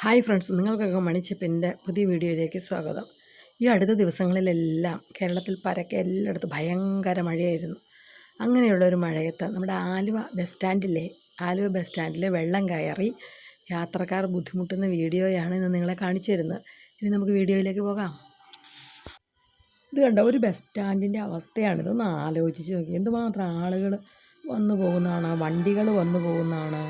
Hi friends, നിങ്ങൾക്കൊക്കെ മണിച്ചപ്പിൻ്റെ പുതിയ വീഡിയോയിലേക്ക് സ്വാഗതം. ഈ അടുത്ത ദിവസങ്ങളിലെല്ലാം കേരളത്തിൽ പരക്കെ എല്ലായിടത്തും ഭയങ്കര മഴയായിരുന്നു. അങ്ങനെയുള്ളൊരു മഴയത്ത് നമ്മുടെ ആലുവ ബസ് സ്റ്റാൻഡിലെ വെള്ളം കയറി യാത്രക്കാർ ബുദ്ധിമുട്ടുന്ന വീഡിയോയാണ് ഇന്ന് നിങ്ങളെ കാണിച്ചു തരുന്നത്. ഇനി നമുക്ക് വീഡിയോയിലേക്ക് പോകാം. ഇത് കണ്ടോ, ഒരു ബസ് സ്റ്റാൻഡിൻ്റെ അവസ്ഥയാണിത്. ഒന്ന് ആലോചിച്ച് നോക്കി, എന്തുമാത്രം ആളുകൾ വന്നു പോകുന്നതാണ്, വണ്ടികൾ വന്നു പോകുന്നതാണ്.